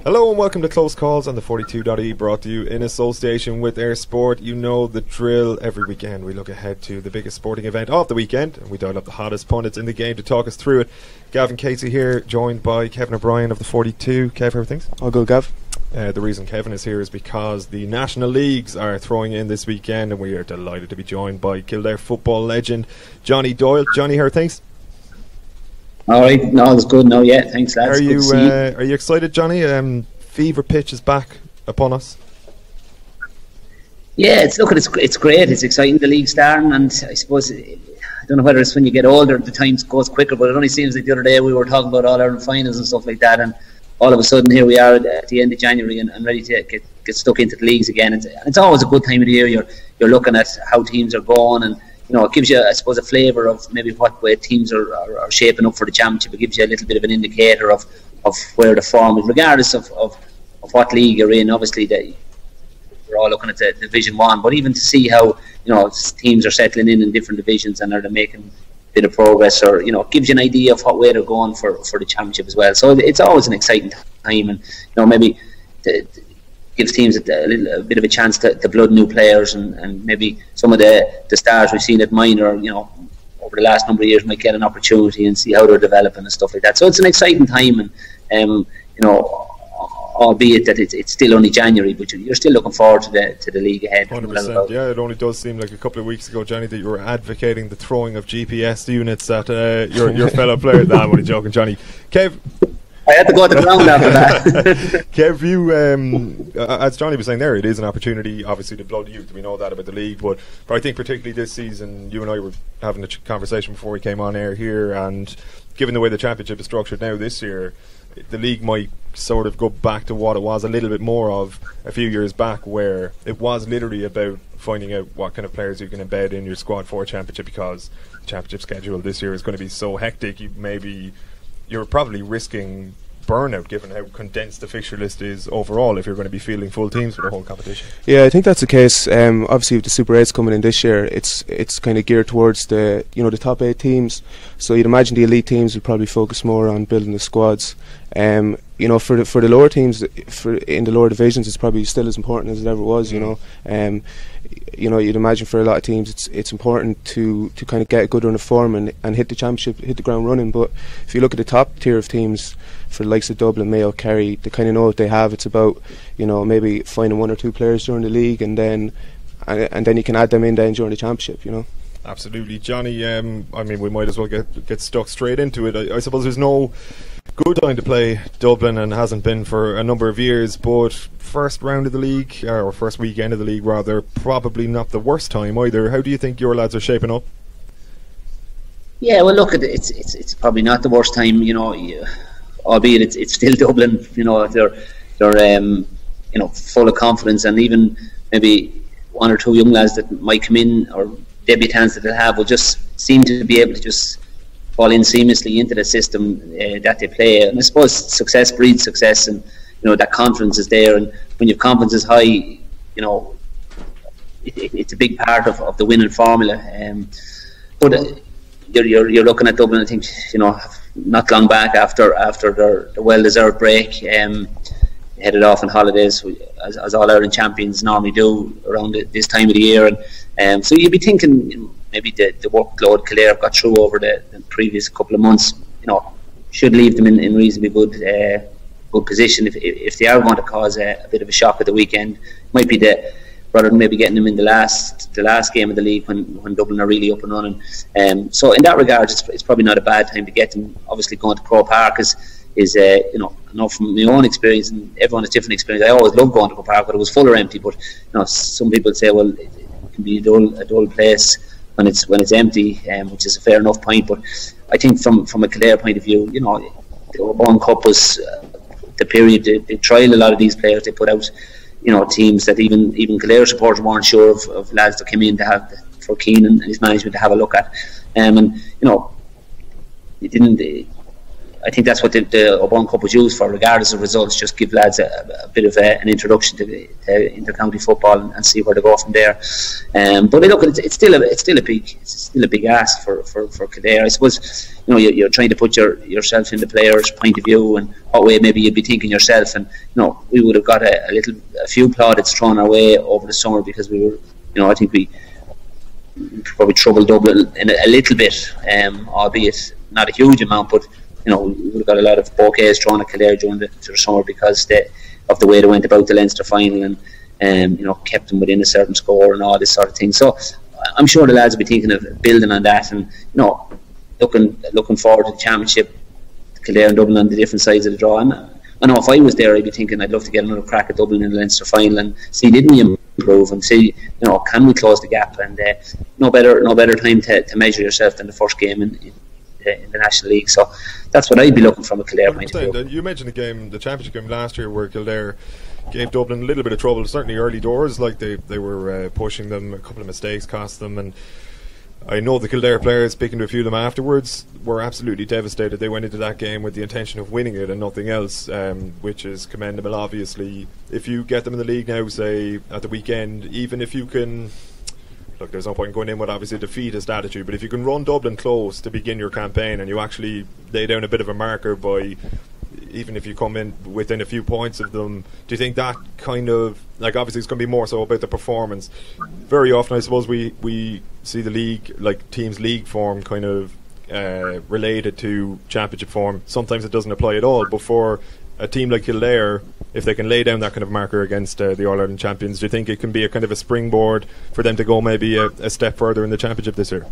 Hello and welcome to Close Calls on the 42.e, brought to you in association with Air Sport. You know the drill. Every weekend we look ahead to the biggest sporting event of the weekend, and we dial up the hottest pundits in the game to talk us through it. Gavan Casey here, joined by Kevin O'Brien of the 42. Kev, how are things? All good, Gav. The reason Kevin is here is because the National Leagues are throwing in this weekend, and we are delighted to be joined by Kildare football legend Johnny Doyle. Johnny, how are things? Alright, no, it's good now, yeah, thanks lads. Are you excited, Johnny? Fever pitch is back upon us. Yeah, it's great, it's exciting, the league starting, and I suppose, I don't know whether it's when you get older the time goes quicker, but it only seems like the other day we were talking about All-Ireland finals and stuff like that, and all of a sudden here we are at the end of January and ready to get stuck into the leagues again. It's always a good time of the year. You're looking at how teams are going, and it gives you, I suppose, a flavour of maybe what way teams are shaping up for the championship. It gives you a little bit of an indicator of where the form is, regardless of what league you're in. Obviously, we're all looking at the Division 1, but even to see how teams are settling in different divisions and are they making a bit of progress, or it gives you an idea of what way they're going for the championship as well. So it's always an exciting time, and maybe gives teams a bit of a chance to blood new players, and maybe some of the stars we've seen at minor, over the last number of years might get an opportunity and see how they're developing and stuff like that. So it's an exciting time, and albeit that it's still only January, but you're still looking forward to the league ahead. 100%. Yeah, it only does seem like a couple of weeks ago, Johnny, that you were advocating the throwing of GPS units at your fellow players. Nah, I'm only joking, Johnny. Kev, I had to go to the ground after that. Kev, you, as Johnny was saying there, it is an opportunity, obviously, to blood youth. We know that about the league, but I think particularly this season, you and I were having a conversation before we came on air here, and given the way the championship is structured now this year, the league might sort of go back to what it was a little bit more of a few years back, where it was literally about finding out what kind of players you can embed in your squad for championship, because the championship schedule this year is going to be so hectic. You're probably risking burnout given how condensed the fixture list is overall if you're going to be fielding full teams for the whole competition. Yeah, I think that's the case. Obviously with the Super 8s coming in this year, it's kind of geared towards the top 8 teams, so you'd imagine the elite teams would probably focus more on building the squads. For the lower teams, in the lower divisions, it's probably still as important as it ever was. You'd imagine for a lot of teams it's important to kind of get a good run of form and hit the championship, hit the ground running. But if you look at the top tier of teams, for the likes of Dublin, Mayo, Kerry, they kind of know what they have. It's about maybe finding 1 or 2 players during the league, and then you can add them in then during the championship. Absolutely, Johnny. We might as well get stuck straight into it. I suppose there's no good time to play Dublin, and hasn't been for a number of years, but first round of the league, or first weekend of the league rather, probably not the worst time either. How do you think your lads are shaping up? Yeah, well, look, it's probably not the worst time, albeit it's still Dublin. They're full of confidence, and even maybe 1 or 2 young lads that might come in, or debutants that they'll have, will just seem to be able to just fall in seamlessly into the system that they play. And I suppose success breeds success, and that confidence is there, and when your confidence is high, it's a big part of the winning formula. But you're looking at Dublin, I think, not long back after their well-deserved break, headed off on holidays, as all Ireland champions normally do around this time of the year, and so you'd be thinking maybe the workload Kildare have got through over the previous couple of months, should leave them in reasonably good position if they are going to cause a bit of a shock at the weekend. Might be rather than maybe getting them in the last game of the league when Dublin are really up and running. So in that regard, it's probably not a bad time to get them. Obviously, going to Croke Park is I know from my own experience, and everyone has different experience. I always loved going to Croke Park, but it was full or empty. But some people say, well, it can be a dull place when it's empty, which is a fair enough point. But I think from a Kildare point of view, the Oban Cup was the period they tried a lot of these players. They put out teams that even Kildare supporters weren't sure of lads that came in to have for Keane and his management to have a look at, and you didn't. I think that's what the O'Byrne Cup was used for, regardless of results. Just give lads a bit of an introduction to inter-county football and see where they go from there. But look, it's still a big ask for Kildare. I suppose you're trying to put yourself in the player's point of view and what way maybe you'd be thinking yourself. And we would have got a few plaudits thrown our way over the summer because we were, I think we probably troubled Dublin in a little bit, albeit not a huge amount, but we would have got a lot of bouquets thrown at Kildare during the summer because of the way they went about the Leinster final and kept them within a certain score and all this sort of thing. So I'm sure the lads will be thinking of building on that and looking forward to the championship, Kildare and Dublin on the different sides of the draw. And I know if I was there, I'd be thinking I'd love to get another crack at Dublin in the Leinster final and see, didn't we improve, and see can we close the gap. And no better time to measure yourself than the first game in the National League. So that's what I'd be looking from a Kildare point of view. You mentioned the championship game last year where Kildare gave Dublin a little bit of trouble, certainly early doors, like they were pushing them, a couple of mistakes cost them, and I know the Kildare players, speaking to a few of them afterwards, were absolutely devastated. They went into that game with the intention of winning it and nothing else, which is commendable. Obviously, if you get them in the league now, say at the weekend, even if you can, look, there's no point in going in with obviously a defeatist attitude, but if you can run Dublin close to begin your campaign and you actually lay down a bit of a marker by, even if you come in within a few points of them, do you think that kind of, like, obviously it's going to be more so about the performance? Very often I suppose we see the league, like teams' league form kind of related to championship form. Sometimes it doesn't apply at all, but for a team like Kildare, if they can lay down that kind of marker against the All-Ireland champions, do you think it can be a kind of a springboard for them to go maybe a step further in the championship this year?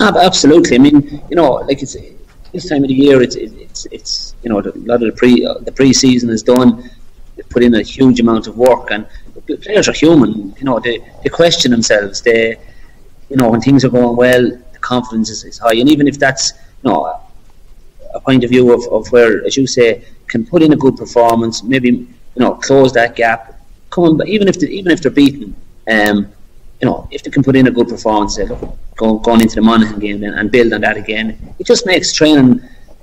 Absolutely. I mean, like it's this time of the year, it's a lot of the pre-season is done. They put in a huge amount of work, and the players are human. They question themselves. They, when things are going well, the confidence is high, and even if that's a point of view of where, as you say, can put in a good performance, maybe close that gap. Even if they're beaten, if they can put in a good performance, going into the Monaghan game and build on that again, it just makes training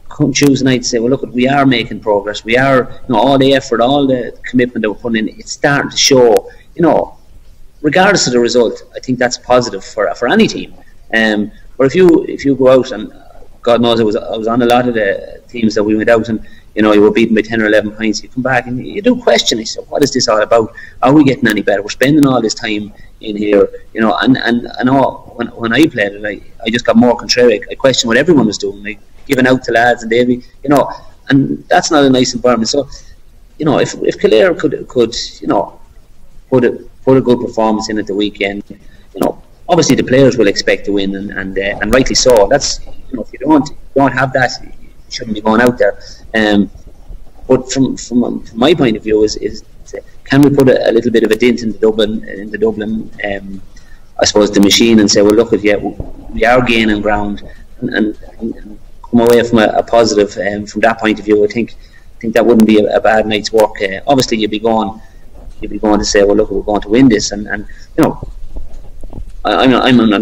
come Tuesday night to say, well, look, we are making progress. We are, all the effort, all the commitment that we're putting in, it's starting to show. Regardless of the result, I think that's positive for any team. But if you go out, and God knows I was on a lot of the teams that we went out and you were beaten by 10 or 11 points, you come back and you do question yourself, what is this all about? Are we getting any better? We're spending all this time in here, and I know when I played it, I just got more contrary. I questioned what everyone was doing, like giving out to lads, and they'd be, and that's not a nice environment. So, if Kildare could put a good performance in at the weekend, obviously the players will expect to win, and rightly so. That's, if you don't have that, you shouldn't be going out there. But from my point of view is can we put a little bit of a dent in the Dublin I suppose the machine, and say, well, look, we are gaining ground and come away from a positive from that point of view. I think that wouldn't be a bad night's work. Obviously you'd be going to say, well, look, we're going to win this, and I'm not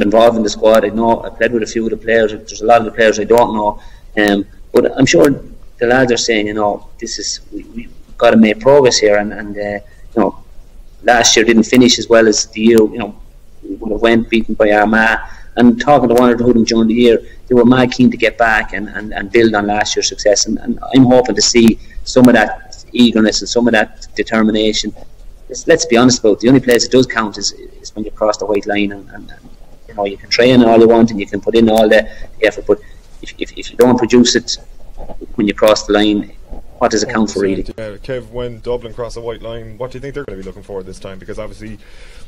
involved in the squad. I know I played with a few of the players. There's a lot of the players I don't know, but I'm sure the lads are saying, this is we've got to make progress here, and last year didn't finish as well as the year. We would have went beaten by Armagh, and talking to one or two of them during the year, they were mad keen to get back and build on last year's success, and I'm hoping to see some of that eagerness and some of that determination. Let's be honest about it, the only place it does count is when you cross the white line, and you can train all you want and you can put in all the effort, but if you don't produce it when you cross the line, what does it count for really? Yeah, Kev, when Dublin cross the white line, what do you think they're going to be looking for this time? Because obviously,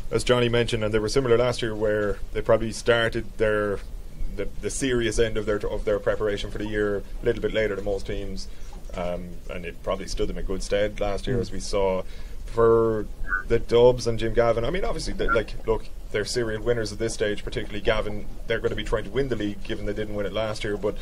as Johnny mentioned, and they were similar last year, where they probably started the serious end of their preparation for the year a little bit later than most teams, and it probably stood them in good stead last year, as we saw. For the Dubs and Jim Gavan, I mean, obviously, they're serial winners at this stage, particularly Gavan. They're going to be trying to win the league, given they didn't win it last year. But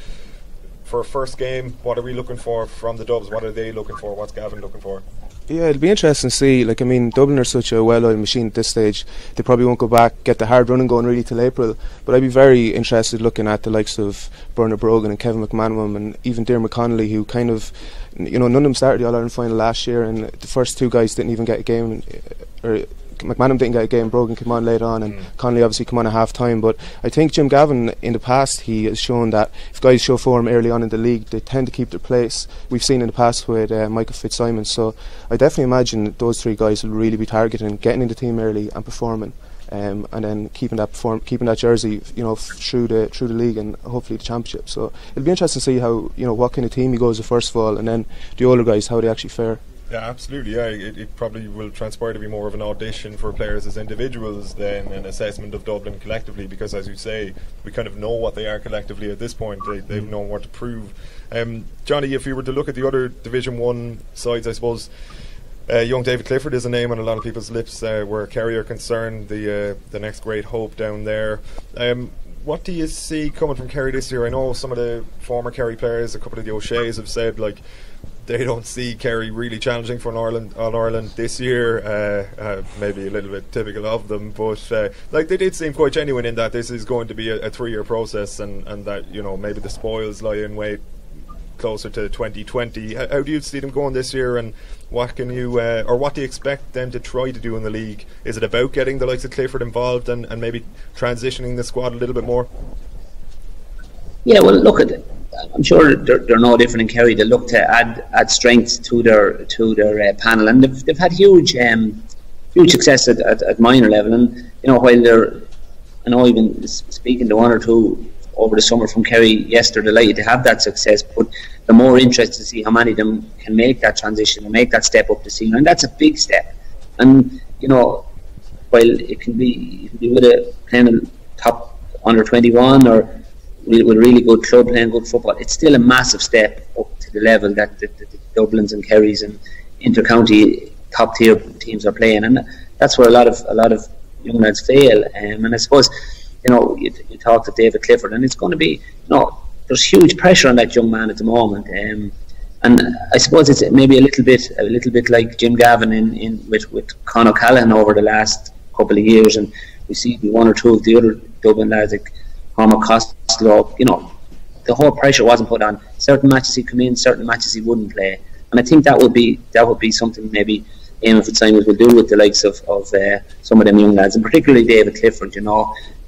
for a first game, what are we looking for from the Dubs? What are they looking for? What's Gavan looking for? Yeah, it'll be interesting to see. Like, I mean, Dublin are such a well-oiled machine at this stage. They probably won't go back, get the hard running going really till April. But I'd be very interested looking at the likes of Bernard Brogan and Kevin McManamon and even Diarmuid Connolly, who kind of, none of them started the All-Ireland final last year, and the first two guys didn't even get a game. McManamon didn't get a game, Brogan came on late on, and Connolly obviously come on at half time. But I think Jim Gavan, in the past, he has shown that if guys show form early on in the league, they tend to keep their place. We've seen in the past with Michael Fitzsimons. So I definitely imagine those three guys will really be targeting getting in the team early and performing, and then keeping that jersey, through the league and hopefully the championship. So it'll be interesting to see how, what kind of team he goes with first of all, and then the older guys, how they actually fare. Yeah, absolutely. Yeah, it probably will transpire to be more of an audition for players as individuals than an assessment of Dublin collectively, because, as you say, we kind of know what they are collectively at this point. They've known what to prove. Johnny, if you were to look at the other Division 1 sides, I suppose young David Clifford is a name on a lot of people's lips where Kerry are concerned, the next great hope down there. What do you see coming from Kerry this year? I know some of the former Kerry players, a couple of the O'Sheas, have said they don't see Kerry really challenging for an All-Ireland this year. Maybe a little bit typical of them, but they did seem quite genuine in that this is going to be a 3-year process, and that maybe the spoils lie in wait closer to 2020. How do you see them going this year, and what can you or what do you expect them to try to do in the league? Is it about getting the likes of Clifford involved and maybe transitioning the squad a little bit more? Yeah, well, look at it. I'm sure they're no different in Kerry. They look to add strength to their panel, and they've had huge success at minor level. And while I know even speaking to one or two over the summer from Kerry, yes, they're delighted to have that success, but they're more interested to see how many of them can make that transition and make that step up the senior, and that's a big step. And while it can be with a playing top under 21 or with a really good club playing good football, it's still a massive step up to the level that the Dublins and Kerrys and inter-county top tier teams are playing, and that's where a lot of young lads fail. And I suppose you talk to David Clifford, and it's going to be there's huge pressure on that young man at the moment, and I suppose it's maybe a little bit like Jim Gavan with Con O'Callaghan over the last couple of years, and we see one or two of the other Dublin lads like Cormac Costello. The whole pressure wasn't put on. Certain matches he'd come in, certain matches he wouldn't play, and I think that would be something maybe Eamon Fitzsimons will do with the likes of some of them young lads, and particularly David Clifford.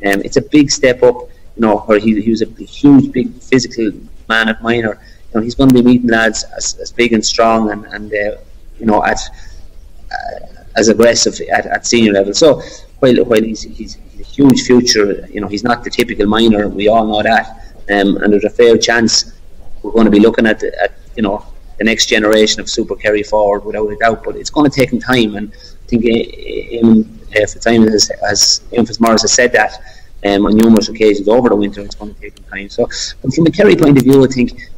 It's a big step up. Where he was a huge, big physical man at minor. He's going to be meeting lads as big and strong and as aggressive at senior level. So while he's a huge future, he's not the typical minor. We all know that, and there's a fair chance we're going to be looking at the next generation of Super Kerry forward without a doubt. But it's going to take him time, and I think Eamon Fitzmaurice has said that on numerous occasions over the winter. It's going to take him time. So, but from a Kerry point of view, I think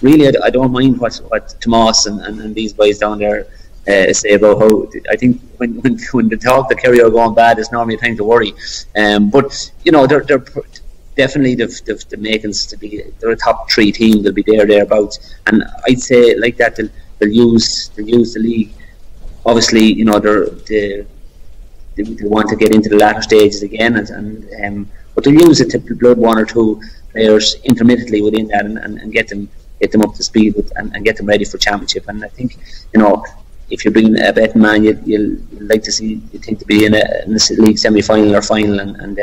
really I don't mind what Tomas and these boys down there say about how I think when the talk that Kerry are going bad, it's normally a time to worry. But they're definitely the makings to be. They're a top 3 team. They'll be thereabouts, and I'd say like that they'll use the league. Obviously, they want to get into the latter stages again, but they'll use it to blood one or two players intermittently within that and get them up to speed and get them ready for championship. And I think if you're bringing a betting man, you'll like to see to be in a league semi-final or final and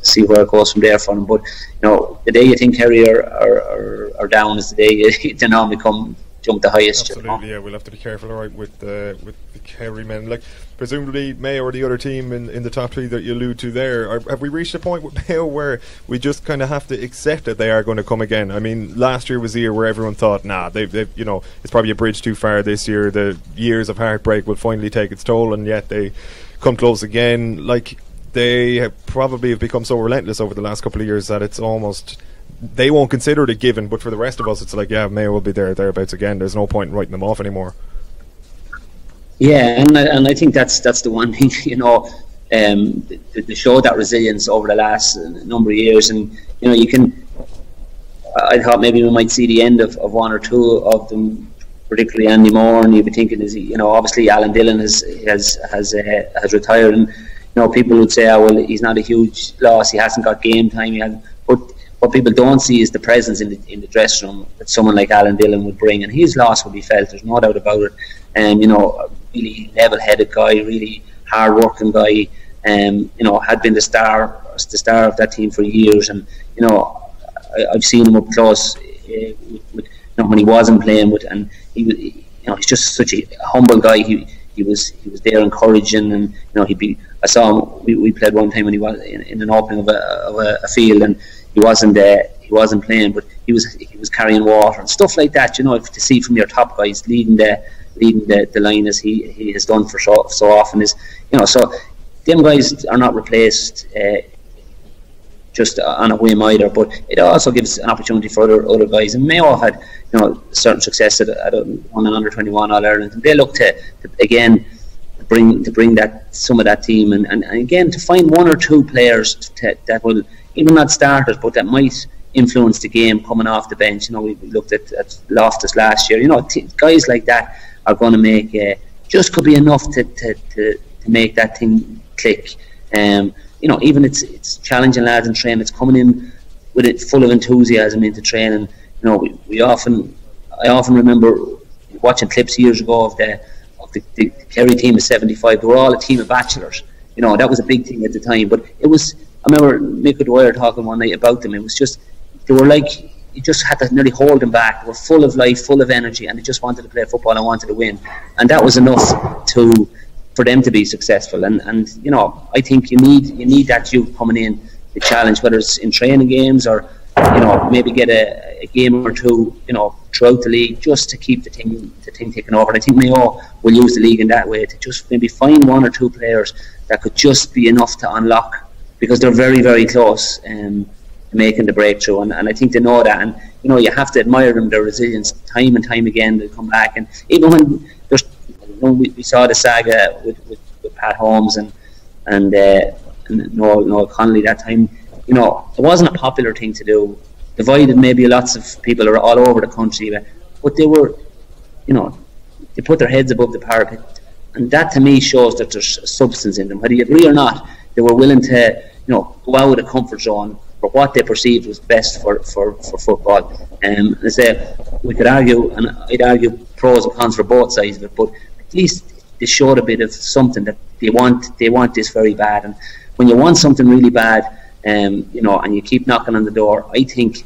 see where it goes from there for them. But the day you think Kerry are down is the day they normally jump the highest. Absolutely, yeah. We'll have to be careful, all right, with the Kerry men. Like presumably Mayo or the other team in the top 3 that you allude to there. Have we reached a point with Mayo where we just kind of have to accept that they are going to come again? I mean, last year was the year where everyone thought, they've it's probably a bridge too far this year. The years of heartbreak will finally take its toll, and yet they come close again. Like they have probably become so relentless over the last couple of years that it's almost. They won't consider it a given, but for the rest of us, it's like, Mayo will be thereabouts again. There's no point in writing them off anymore. Yeah, and I think that's the one thing, to show that resilience over the last number of years, and I thought maybe we might see the end of one or two of them particularly Andy Moore, and you'd be thinking, obviously Alan Dillon has retired, and people would say, oh, well, he's not a huge loss, he hasn't got game time, but what people don't see is the presence in the dressing room that someone like Alan Dillon would bring, and his loss would be felt, there's no doubt about it. And a really level-headed guy, really hard-working guy, had been the star of that team for years, and I've seen him up close when he wasn't playing with, and he's just such a humble guy. He was there encouraging, and I saw him. We played one time when he was in an opening of a field, and he wasn't playing, but he was carrying water and stuff like that. To see from your top guys leading the line as he has done for so often is, so them guys are not replaced just on a whim either, but it also gives an opportunity for other guys. And Mayo had certain success at won an under-21 All-Ireland, and they look to again bring that some of that team, and again to find one or two players that will, even not starters, but that might influence the game coming off the bench. We looked at Loftus last year. Guys like that are going to make just could be enough to make that thing click. Even it's challenging lads in training. It's coming in with it full of enthusiasm into training. I often remember watching clips years ago of the Kerry team of '75. They were all a team of bachelors. That was a big thing at the time. But it was. I remember Mick Dwyer talking one night about them. It was just, they were like, you just had to nearly hold them back. They were full of life, full of energy, and they just wanted to play football and wanted to win. And that was enough for them to be successful. And I think you need that youth coming in to challenge, whether it's in training games or maybe get a game or two throughout the league, just to keep the thing taking over. And I think Mayo will use the league in that way, to just maybe find one or two players that could just be enough to unlock, because they're very, very close to making the breakthrough, and I think they know that. And you have to admire them, their resilience. Time and time again they come back, and even when there's we saw the saga with Pat Holmes and Noel Connolly that time, it wasn't a popular thing to do, divided maybe lots of people are all over the country, but they were, they put their heads above the parapet, and that to me shows that there's substance in them. Whether you agree or not, they were willing to go out of the comfort zone for what they perceived was best for football. I say, we could argue, and I'd argue pros and cons for both sides of it, but at least they showed a bit of something that they want this very bad. And when you want something really bad, and you keep knocking on the door, I think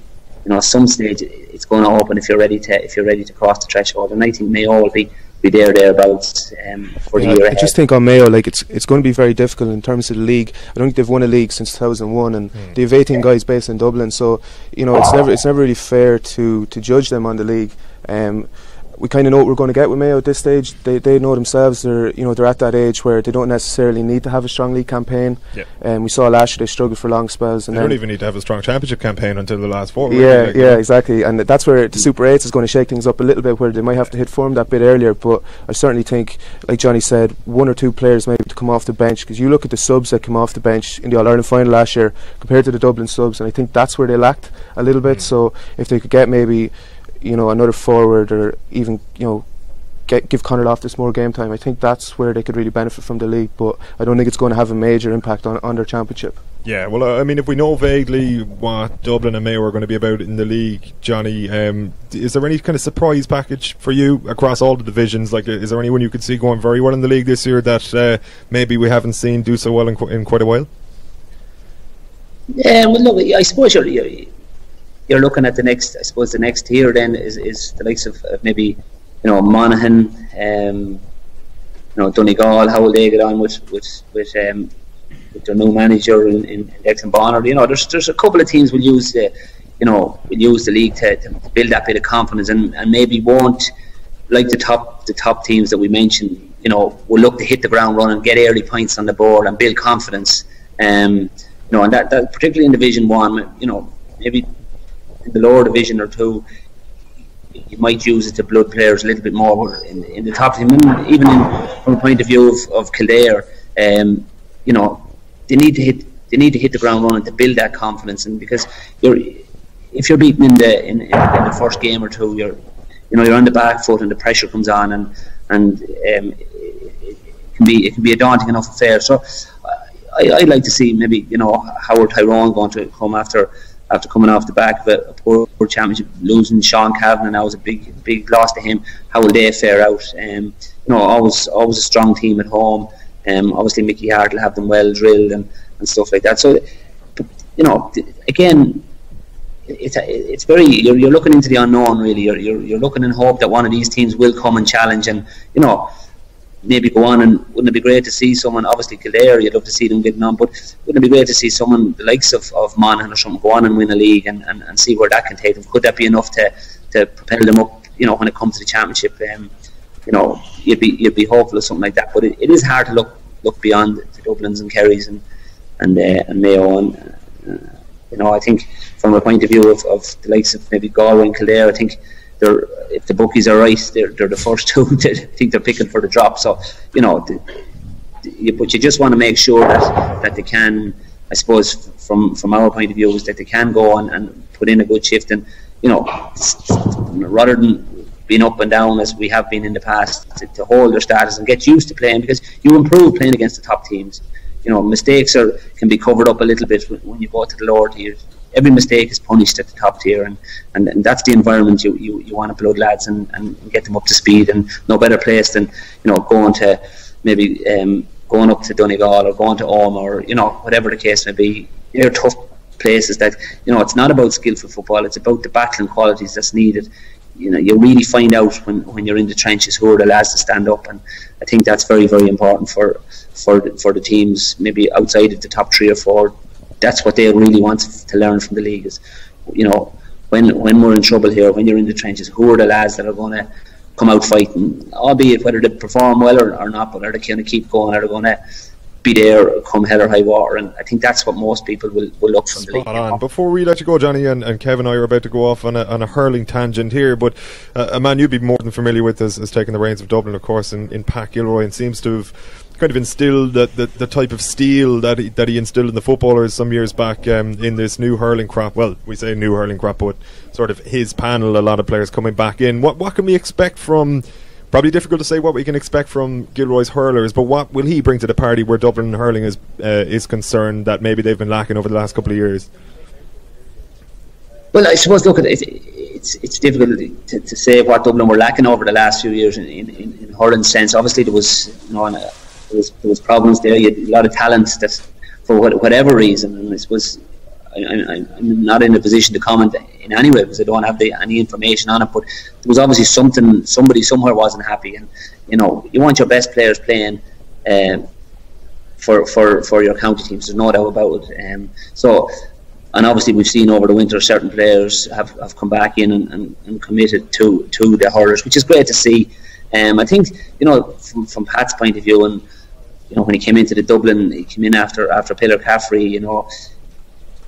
at some stage it's going to open if you're ready to cross the threshold. And I think Mayo will be thereabouts for the year ahead. I just think on Mayo, it's going to be very difficult in terms of the league. I don't think they've won a league since 2001, and they have 18 guys based in Dublin, so it's never really fair to judge them on the league. We kind of know what we're going to get with Mayo at this stage. They know themselves. They're at that age where they don't necessarily need to have a strong league campaign. We saw last year they struggled for long spells, and they don't even need to have a strong championship campaign until the last four. Exactly. And that's where the Super 8s is going to shake things up a little bit, where they might have to hit form that bit earlier. But I certainly think, like Johnny said, one or two players maybe to come off the bench, because you look at the subs that came off the bench in the All-Ireland final last year compared to the Dublin subs, and I think that's where they lacked a little bit. So if they could get maybe another forward, or even give Conor Loftus more game time, I think that's where they could really benefit from the league. But I don't think it's going to have a major impact on their championship. Yeah, well, I mean, if we know vaguely what Dublin and Mayo are going to be about in the league, Johnny, is there any kind of surprise package for you across all the divisions? Like, is there anyone you could see going very well in the league this year that maybe we haven't seen do so well in quite a while? Yeah, well, look, I suppose you're looking at the next tier then is the likes of maybe Monaghan, Donegal, how will they get on with their new manager in Dex and Bonner? There's a couple of teams will use the league to build that bit of confidence, and maybe won't, like the top teams that we mentioned, will look to hit the ground running, get early points on the board and build confidence. And that particularly in Division 1, maybe in the lower division or two, you might use it to blood players a little bit more. In the top team, even from a point of view of Kildare, they need to hit the ground running to build that confidence. And because if you're beaten in the first game or two, you're on the back foot and the pressure comes on, and it can be a daunting enough affair. So I'd like to see maybe Howard Tyrone going to come after coming off the back of a poor championship, losing Sean Cavan, and that was a big loss to him. How will they fare out? Always a strong team at home. Obviously Mickey Hart will have them well drilled and stuff like that. So, again, it's very you're looking into the unknown really. You're looking in hope that one of these teams will come and challenge, and maybe go on. And wouldn't it be great to see someone, obviously Kildare, you'd love to see them getting on, but wouldn't it be great to see someone the likes of Monaghan or something go on and win a league and see where that can take them? Could that be enough to propel them up, when it comes to the championship? You'd be hopeful of something like that, but it is hard to look beyond the Dublins and Kerrys and Mayo, and I think from a point of view of the likes of maybe Galway and Kildare, I think if the bookies are right, they're the first two that think they're picking for the drop. So but you just want to make sure that they can, I suppose, from our point of view, is that they can go on and put in a good shift, and rather than being up and down as we have been in the past, to hold their status and get used to playing, because you improve playing against the top teams. Mistakes can be covered up a little bit when you go to the lower tiers. Every mistake is punished at the top tier, and that's the environment you want to upload lads and get them up to speed. And no better place than going to maybe going up to Donegal or going to Oma or whatever the case may be. They're tough places that it's not about skillful football, it's about the battling qualities that's needed. You really find out when you're in the trenches who are the lads to stand up, and I think that's very, very important for the teams maybe outside of the top 3 or 4. That's what they really want to learn from the league, is when we're in trouble here, when you're in the trenches, who are the lads that are going to come out fighting, albeit whether they perform well or not, but are they going to keep going, are they going to be there come hell or high water? And I think that's what most people will look from the league. On. Before we let you go, Johnny, and Kevin and I are about to go off on a hurling tangent here, but a man you'd be more than familiar with as taking the reins of Dublin, of course, in Pat Gilroy, and seems to have kind of instilled the type of steel that he instilled in the footballers some years back in this new hurling crop. Well, we say new hurling crop, but sort of his panel, a lot of players coming back in. What can we expect from... Probably difficult to say what we can expect from Gilroy's hurlers, but what will he bring to the party where Dublin hurling is concerned that maybe they've been lacking over the last couple of years? Well, I suppose, look, it's difficult to say what Dublin were lacking over the last few years in hurling sense. Obviously, there was problems there. You had a lot of talent that, for whatever reason, and I suppose I'm not in a position to comment in any way because I don't have any information on it, but there was obviously somebody somewhere wasn't happy, and you want your best players playing for your county teams, there's no doubt about it. And obviously we've seen over the winter certain players have come back in and committed to the hurlers, which is great to see. I think from Pat's point of view, and when he came into the Dublin, he came in after Pillar Caffrey,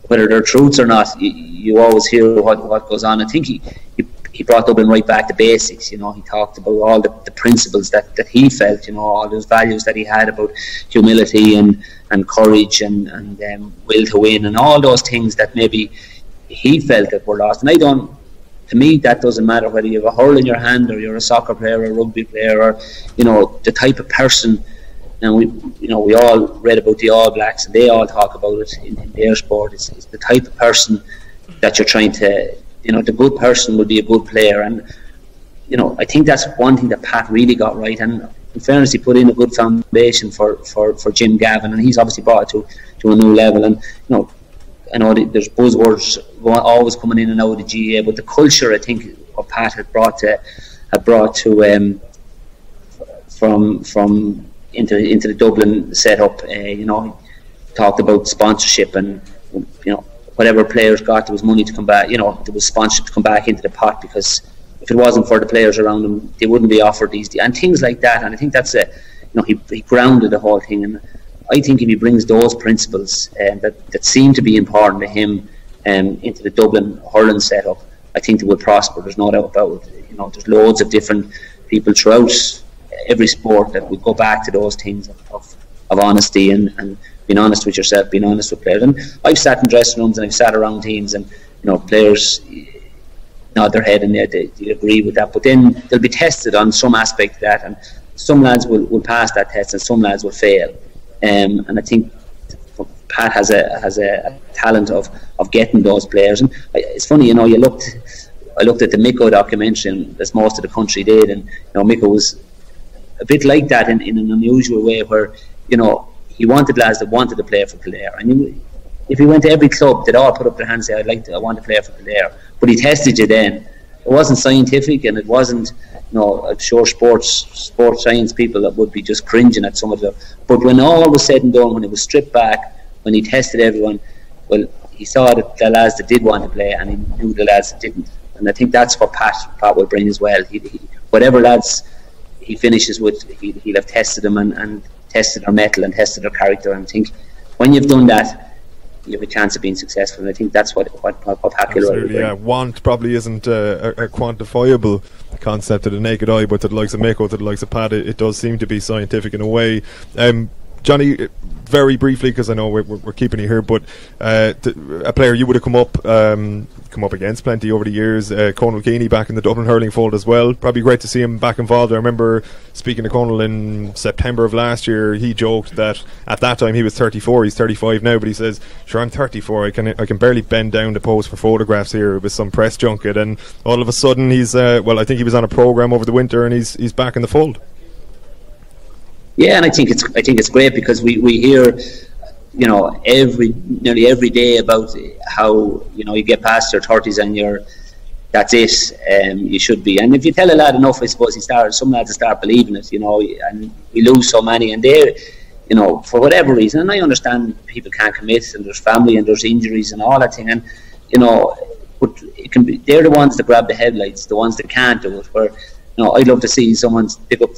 whether they're truths or not, you always hear what goes on. I think he brought Dublin right back to basics. He talked about all the principles that he felt, all those values that he had about humility and courage and will to win, and all those things that maybe he felt that were lost. And to me, that doesn't matter whether you have a hurl in your hand or you're a soccer player or a rugby player or the type of person. And we all read about the All Blacks, and they all talk about it in their sport. It's the type of person that you're trying to, the good person will be a good player. And I think that's one thing that Pat really got right. And in fairness, he put in a good foundation for Jim Gavan, and he's obviously brought it to a new level. And I know there's buzzwords always coming in and out of the GAA, but the culture, I think, what Pat had brought to from into the Dublin setup. He talked about sponsorship, and whatever players got, there was money to come back. There was sponsorship to come back into the pot, because if it wasn't for the players around them, they wouldn't be offered these and things like that. And I think that's he grounded the whole thing. And I think if he brings those principles that seem to be important to him into the Dublin hurling setup, I think they will prosper. There's no doubt about it. There's loads of different people throughout every sport that would go back to those things of honesty and being honest with yourself, being honest with players. And I've sat in dressing rooms and I've sat around teams, and players, nod their head and they agree with that. But then they'll be tested on some aspect of that, and some lads will pass that test and some lads will fail. And I think Pat has a talent of getting those players. And it's funny, I looked at the Miko documentary, and as most of the country did, and Miko was a bit like that in an unusual way, where he wanted lads that wanted to play for Kildare, and if he went to every club, they'd all put up their hands and say, I want to play for Kildare. But he tested you then. It wasn't scientific, and it wasn't, I'm sure sports science people that would be just cringing at some of them. But when all was said and done, when it was stripped back, when he tested everyone, well, he saw that the lads that did want to play, and he knew the lads that didn't. And I think that's what Pat will bring as well. Whatever lads he finishes with, he'll have tested them and tested their mettle and tested their character. And I think when you've done that, you have a chance of being successful, and I think that's what Pat Kildare will bring. Want probably isn't a quantifiable concept to the naked eye, but to the likes of Mako, to the likes of Pat, it does seem to be scientific in a way. Johnny, very briefly, because I know we're keeping you here, but a player you would have come up against plenty over the years, Conal Keeney, back in the Dublin hurling fold as well. Probably great to see him back involved. I remember speaking to Conal in September of last year. He joked that at that time he was 34. He's 35 now, but he says, "Sure, I'm 34. I can barely bend down to pose for photographs here with some press junket." And all of a sudden he's I think he was on a program over the winter, and he's back in the fold. Yeah, and I think it's great, because we hear, nearly every day about how you get past your 30s and that's it. You should be, and if you tell a lad enough, I suppose some lads start believing it. And we lose so many, and they, for whatever reason, and I understand people can't commit, and there's family and there's injuries and all that thing, and but it can be, they're the ones that grab the headlights, the ones that can't do it. Where I'd love to see someone pick up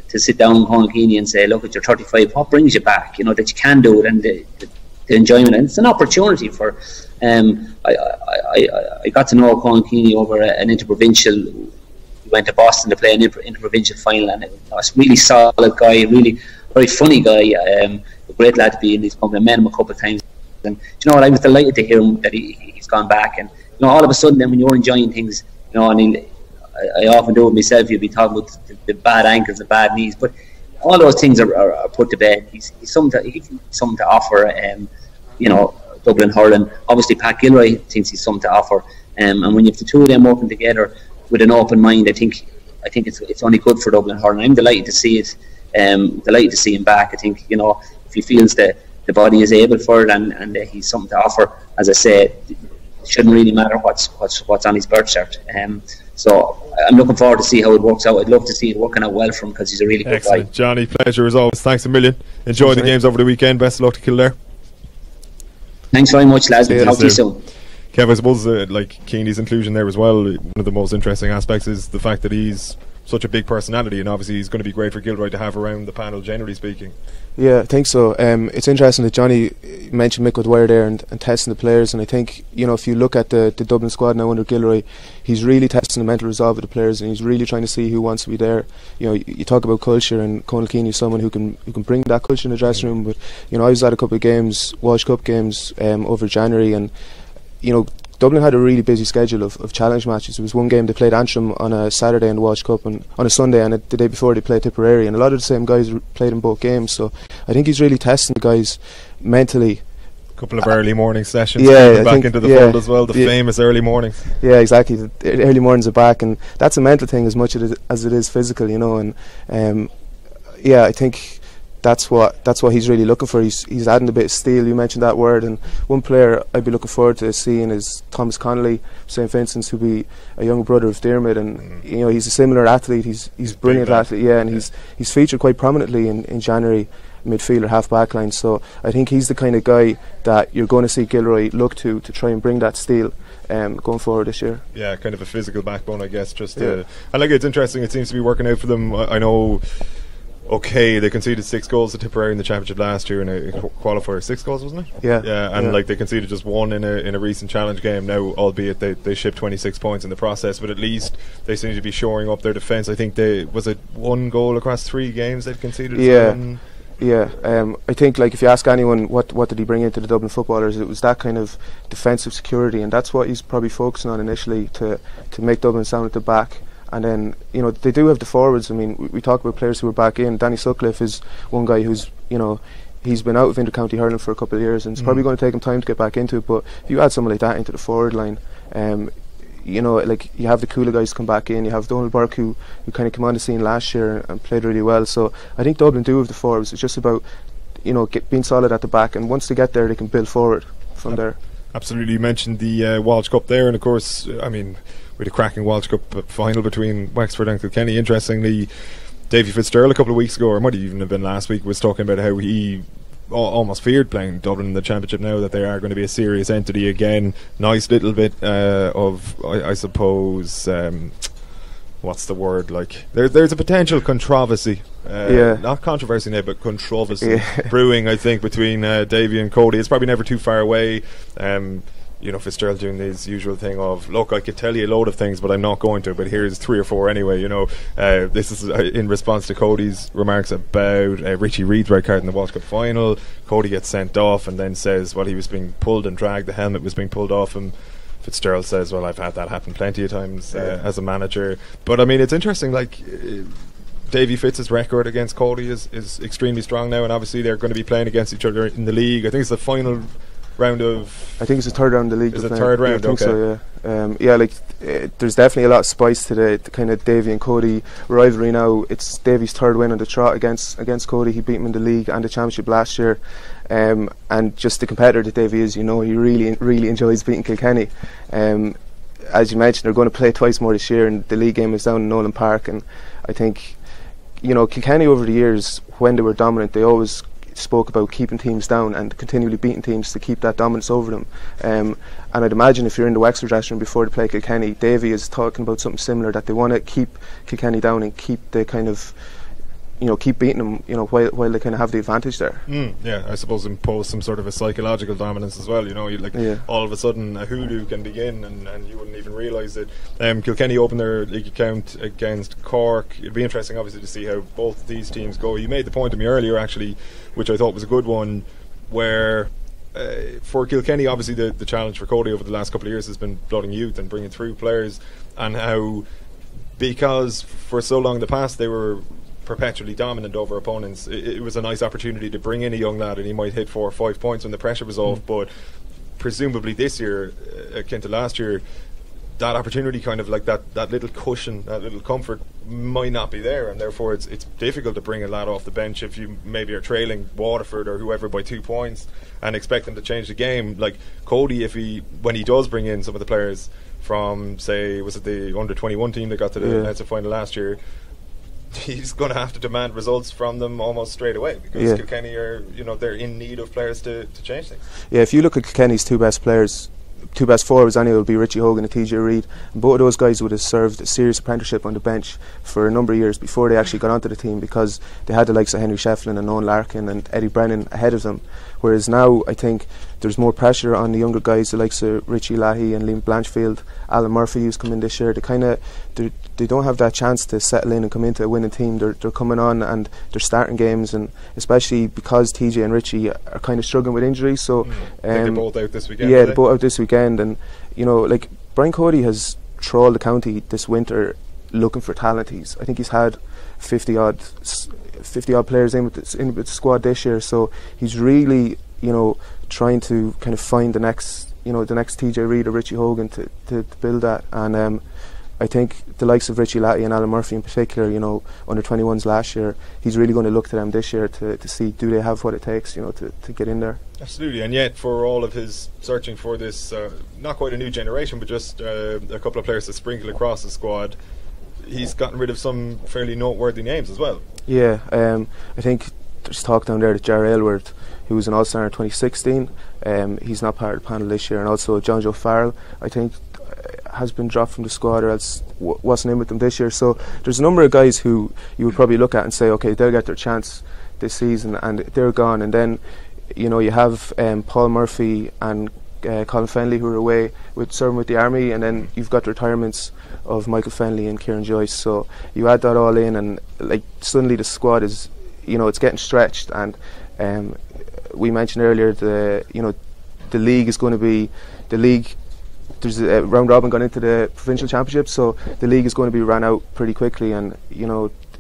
to sit down in Conal Keeney and say, look, at your 35, what brings you back? That you can do it, and the enjoyment, and it's an opportunity for. I got to know Conal Keeney over an interprovincial. We went to Boston to play an interprovincial final, and it was a really solid guy, really very funny guy, a great lad to be in his company. I met him a couple of times, and I was delighted to hear him that he's gone back, and all of a sudden, then when you're enjoying things, and I often do it myself. You'll be talking about the bad ankles, the bad knees, but all those things are put to bed. He's something to offer. Dublin hurling. Obviously, Pat Gilroy thinks he's something to offer. And when you have the two of them working together with an open mind, I think it's only good for Dublin hurling. I'm delighted to see it. Delighted to see him back. I think if he feels that the body is able for it and he's something to offer, as I said, it shouldn't really matter what's on his birth cert. So I'm looking forward to see how it works out. I'd love to see it working out well for him, because he's a really good guy. Johnny, pleasure as always. Thanks a million. Enjoy the games over the weekend. Best of luck to Kildare. Thanks very much, lads. Talk to you soon. Kev, I suppose Keeney's inclusion there as well, one of the most interesting aspects is the fact that he's such a big personality, and obviously he's going to be great for Gilroy to have around the panel, generally speaking. Yeah, I think so. It's interesting that Johnny mentioned Mick Dwyer there and testing the players, and I think if you look at the Dublin squad now under Gilroy, he's really testing the mental resolve of the players, and he's really trying to see who wants to be there. You talk about culture, and Conal Keeney is someone who can bring that culture in the dressing room. But I was at a couple of games, Walsh Cup games over January, and Dublin had a really busy schedule of challenge matches. There was one game they played Antrim on a Saturday in the Walsh Cup, and on a Sunday, and the day before they played Tipperary, and a lot of the same guys played in both games. So I think he's really testing the guys mentally. A couple of early morning sessions, back into the fold as well, the famous early mornings. Yeah, exactly. The early mornings are back, and that's a mental thing as much as it is physical, and I think that's what he's really looking for. He's adding a bit of steel. You mentioned that word, and one player I'd be looking forward to seeing is Thomas Connolly, St Vincent's, who'll be a younger brother of Dermot, and he's a similar athlete. He's a brilliant athlete, and he's featured quite prominently in January midfielder, half back line. So I think he's the kind of guy that you're going to see Gilroy look to try and bring that steel going forward this year. Yeah, kind of a physical backbone, I guess. I like it. It's interesting. It seems to be working out for them. I know. Okay, they conceded 6 goals to Tipperary in the championship last year in a qualifier. 6 goals, wasn't it? And they conceded just 1 in a recent challenge game. Now, albeit they shipped 26 points in the process, but at least they seem to be shoring up their defence. I think was it 1 goal across 3 games they've conceded. Yeah, I think like if you ask anyone what did he bring into the Dublin footballers, it was that kind of defensive security, and that's what he's probably focusing on initially to make Dublin sound at the back. And then, you know, they do have the forwards. I mean, we talk about players who are back in. Danny Sutcliffe is one guy who's, you know, he's been out of inter-county hurling for a couple of years, and it's probably going to take him time to get back into it. But if you add someone like that into the forward line, you know, like you have the cooler guys come back in. You have Donald Burke who kind of came on the scene last year and played really well. So I think Dublin do have the forwards. It's just about, you know, being solid at the back, and once they get there, they can build forward from there. Absolutely. You mentioned the Walsh Cup there, and of course, I mean, with a cracking Walsh Cup final between Wexford and Kilkenny. Interestingly, Davy Fitzgerald a couple of weeks ago, or might even have been last week, was talking about how he almost feared playing Dublin in the Championship now that they are going to be a serious entity again. Nice little bit of, I suppose, what's the word, like there's a potential controversy, not controversy now, but controversy brewing, I think, between Davy and Cody. It's probably never too far away. You know, Fitzgerald doing his usual thing of, look, I could tell you a load of things, but I'm not going to, but here's 3 or 4 anyway. You know, this is in response to Cody's remarks about Richie Reid's red card in the Walsh Cup final. Cody gets sent off and then says, well, he was being pulled and dragged, the helmet was being pulled off him. Fitzgerald says, well, I've had that happen plenty of times as a manager. But I mean, it's interesting, like Davy Fitz's record against Cody is extremely strong now, and obviously they're going to be playing against each other in the league. I think it's the final round of, I think it's the third round of the league. Is it third round? I think okay. So, yeah. Like there's definitely a lot of spice to the kind of Davy and Cody rivalry now. It's Davy's third win on the trot against Cody. He beat him in the league and the Championship last year, and just the competitor that Davy is, you know, he really enjoys beating Kilkenny. As you mentioned, they're going to play twice more this year, and the league game is down in Nolan Park. And I think, you know, Kilkenny over the years, when they were dominant, they always spoke about keeping teams down and continually beating teams to keep that dominance over them. And I'd imagine if you're in the Wexford dressing room before they play Kilkenny, Davy is talking about something similar, that they want to keep Kilkenny down and keep the kind of, you know, keep beating them, you know, while they kind of have the advantage there. Yeah, I suppose impose some sort of a psychological dominance as well. You know, all of a sudden a hoodoo can begin and you wouldn't even realise it. Kilkenny opened their league account against Cork. It'd be interesting, obviously, to see how both these teams go. You made the point to me earlier, actually, which I thought was a good one, where for Kilkenny, obviously the challenge for Cody over the last couple of years has been blooding youth and bringing through players, and how, because for so long in the past they were perpetually dominant over opponents, it was a nice opportunity to bring in a young lad, and he might hit 4 or 5 points when the pressure was off. But presumably this year, akin to last year, that opportunity, kind of like that little cushion, that little comfort, might not be there, and therefore it's difficult to bring a lad off the bench if you maybe are trailing Waterford or whoever by 2 points and expect them to change the game. Like Cody, when he does bring in some of the players from, say, was it the under-21 team that got to the Leinster final last year, he's going to have to demand results from them almost straight away, because Kilkenny are, you know, they're in need of players to change things. Yeah, if you look at Kilkenny's two best forwards anyway, will be Richie Hogan and TJ Reid, and both of those guys would have served a serious apprenticeship on the bench for a number of years before they actually got onto the team, because they had the likes of Henry Shefflin and Owen Larkin and Eddie Brennan ahead of them. Whereas now I think there's more pressure on the younger guys, the likes of Richie Lahey and Liam Blanchfield, Alan Murphy, who's come in this year. They don't have that chance to settle in and come into a winning team. They're coming on and they're starting games, and especially because TJ and Richie are kind of struggling with injuries. So they're both out this weekend. Yeah, they're both out this weekend, and you know, like Brian Cody has trawled the county this winter looking for talent. I think he's had 50 odd players in with the squad this year. So he's really, you know, trying to kind of find the next TJ Reid or Richie Hogan to build that. And I think the likes of Richie Lahey and Alan Murphy in particular, you know, under 21s last year, he's really going to look to them this year to see, do they have what it takes, you know, to get in there. Absolutely. And yet, for all of his searching for this, not quite a new generation, but just a couple of players to sprinkle across the squad, he's gotten rid of some fairly noteworthy names as well. Yeah, I think there's talk down there that Jar Aylward, who was an All-Star in 2016, he's not part of the panel this year, and also John Joe Farrell, I think, has been dropped from the squad, or else wasn't in with them this year. So there's a number of guys who you would probably look at and say, okay, they'll get their chance this season, and they're gone. And then, you know, you have Paul Murphy and Colin Fenley, who are away serving with the army, and then you've got the retirements of Michael Fenley and Kieran Joyce. So you add that all in, and like suddenly the squad is it's getting stretched, and we mentioned earlier the league is going to be the league. There's a round robin going into the provincial championship, so the league is going to be run out pretty quickly, and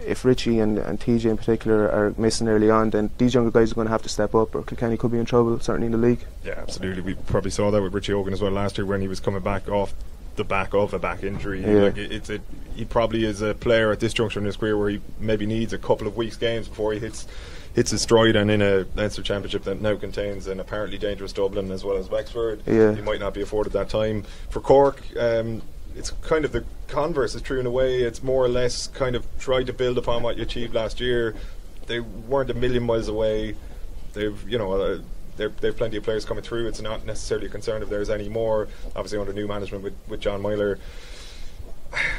if Richie and TJ in particular are missing early on, then these younger guys are going to have to step up, or Kilkenny could be in trouble, certainly in the league. Yeah, absolutely. We probably saw that with Richie Hogan as well last year when he was coming back off the back of a back injury. Yeah. He probably is a player at this juncture in his career where he maybe needs a couple of weeks games before he hits his stride, and in a Leinster Championship that now contains an apparently dangerous Dublin as well as Wexford, he might not be afforded that time. For Cork, it's kind of the converse is true in a way. It's more or less kind of tried to build upon what you achieved last year. They weren't a million miles away. They've plenty of players coming through. It's not necessarily a concern if there's any more. Obviously under new management with John Myler.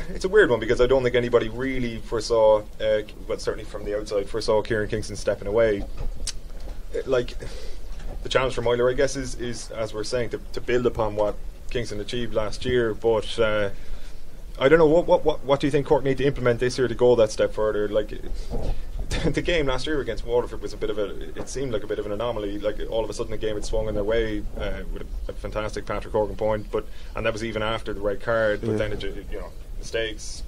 It's a weird one because I don't think anybody really foresaw, well, certainly from the outside, foresaw Kieran Kingston stepping away. Like, the challenge for Myler, I guess, is as we're saying, to build upon what Kingston achieved last year. But I don't know, what do you think Cork need to implement this year to go that step further? Like, the game last year against Waterford was it seemed like a bit of an anomaly. Like, all of a sudden the game had swung in their way with a fantastic Patrick Horgan point, and that was even after the red card. But then mistakes,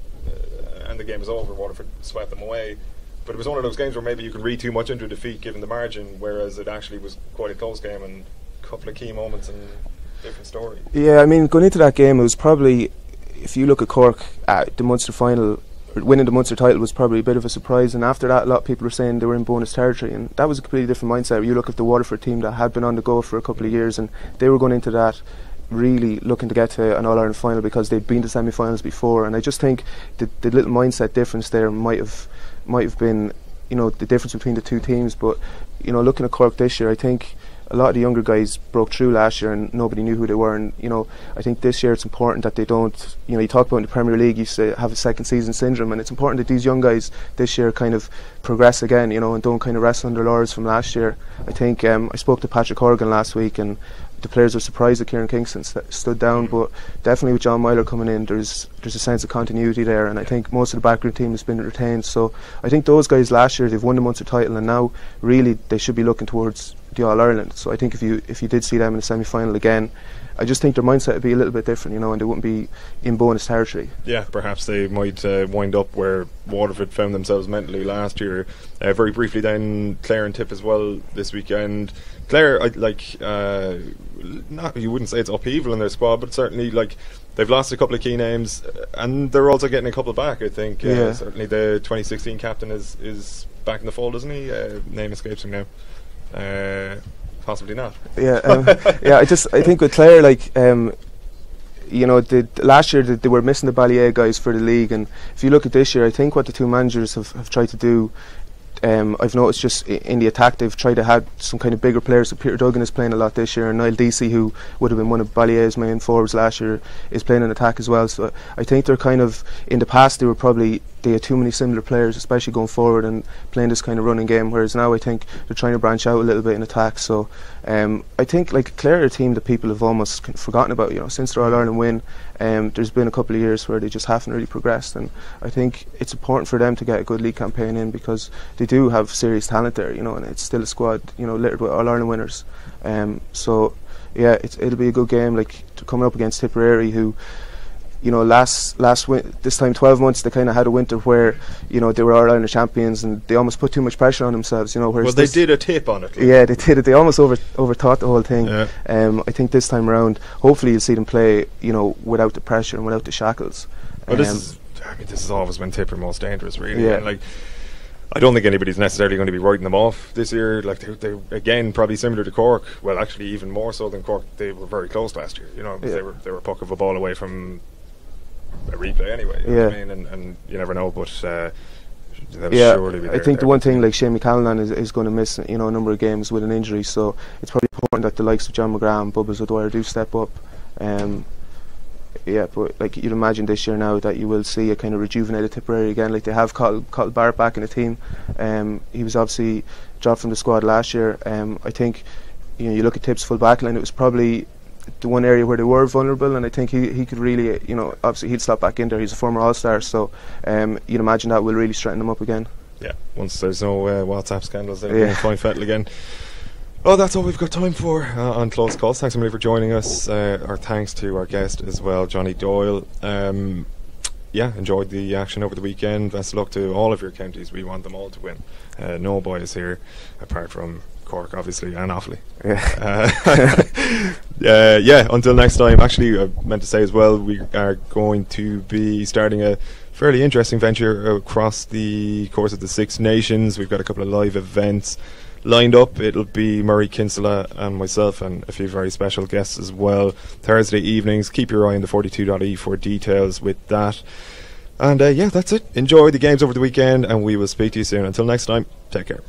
and the game was over. Waterford swept them away. But it was one of those games where maybe you could read too much into a defeat given the margin, whereas it actually was quite a close game and a couple of key moments and different story. Yeah, I mean, going into that game, it was probably, if you look at Cork at the Munster final, winning the Munster title was probably a bit of a surprise, and after that a lot of people were saying they were in bonus territory, and that was a completely different mindset. You look at the Waterford team that had been on the go for a couple of years, and they were going into that really looking to get to an All-Ireland final because they'd been to semi-finals before, and I just think the little mindset difference there might have been the difference between the two teams. But looking at Cork this year, I think a lot of the younger guys broke through last year and nobody knew who they were, and I think this year it's important that they don't, you talk about in the Premier League, you say have a second season syndrome, and it's important that these young guys this year kind of progress again, and don't kind of rest on their laurels from last year. I think I spoke to Patrick Horgan last week, and the players were surprised that Kieran Kingston stood down, but definitely with John Myler coming in, there's a sense of continuity there, and I think most of the backroom team has been retained. So I think those guys last year, they've won the Munster title, and now really they should be looking towards the All-Ireland. So I think if you did see them in the semi-final again, I just think their mindset would be a little bit different, and they wouldn't be in bonus territory. Yeah, perhaps they might wind up where Waterford found themselves mentally last year. Very briefly then, Clare and Tip as well this weekend. Clare, you wouldn't say it's upheaval in their squad, but certainly they've lost a couple of key names, and they're also getting a couple back, I think. Certainly the 2016 captain is back in the fold, isn't he? Name escapes him now. Possibly not. I think with Clare, last year they were missing the Ballier guys for the league, and if you look at this year, I think what the two managers have tried to do, I've noticed just in the attack they've tried to have some kind of bigger players. So Peter Duggan is playing a lot this year, and Niall Deasy, who would have been one of Ballier's main forwards last year, is playing in attack as well. So I think they're kind of, in the past they had too many similar players, especially going forward and playing this kind of running game, whereas now I think they're trying to branch out a little bit in attack. So I think Clare are a team that people have almost forgotten about, since their All-Ireland win. There's been a couple of years where they just haven't really progressed, and I think it's important for them to get a good league campaign in, because they do have serious talent there, and it's still a squad littered with All-Ireland winners. So yeah, it'll be a good game, coming up against Tipperary, who this time 12 months they kind of had a winter where they were All-Ireland champions, and they almost put too much pressure on themselves, whereas they did a tip on it. Yeah, they did it. They almost overthought the whole thing. I think this time around, hopefully you'll see them play without the pressure and without the shackles. Well, this has always been Tipper most dangerous, really. Yeah. And I don't think anybody's necessarily going to be writing them off this year. They're again probably similar to Cork. Well, actually even more so than Cork. They were very close last year. They were a puck of a ball away from a replay anyway. You know what I mean? And you never know, but surely be there. I think the one thing, Shane McCallan is going to miss a number of games with an injury, so it's probably important that the likes of John McGrath and Bubbles O'Dwyer do step up. But you'd imagine this year now that you will see a kind of rejuvenated Tipperary again. They have Cottle Barrett back in the team. He was obviously dropped from the squad last year. I think you look at Tip's full back line, it was probably the one area where they were vulnerable, and I think he could really, obviously he'd slot back in there. He's a former All-Star, so you'd imagine that will really strengthen them up again. Yeah, once there's no WhatsApp scandals, they'll be in fine fettle again. Oh, that's all we've got time for on Close Calls. Thanks, Emily, for joining us. Our thanks to our guest as well, Johnny Doyle. Enjoyed the action over the weekend. Best of luck to all of your counties. We want them all to win. No boys here, apart from Cork, obviously, and Offaly. Until next time. Actually, I meant to say as well, we are going to be starting a fairly interesting venture across the course of the Six Nations. We've got a couple of live events lined up. It'll be Murray Kinsella and myself and a few very special guests as well. Thursday evenings. Keep your eye on the 42.e for details with that. And that's it. Enjoy the games over the weekend, and we will speak to you soon. Until next time, take care.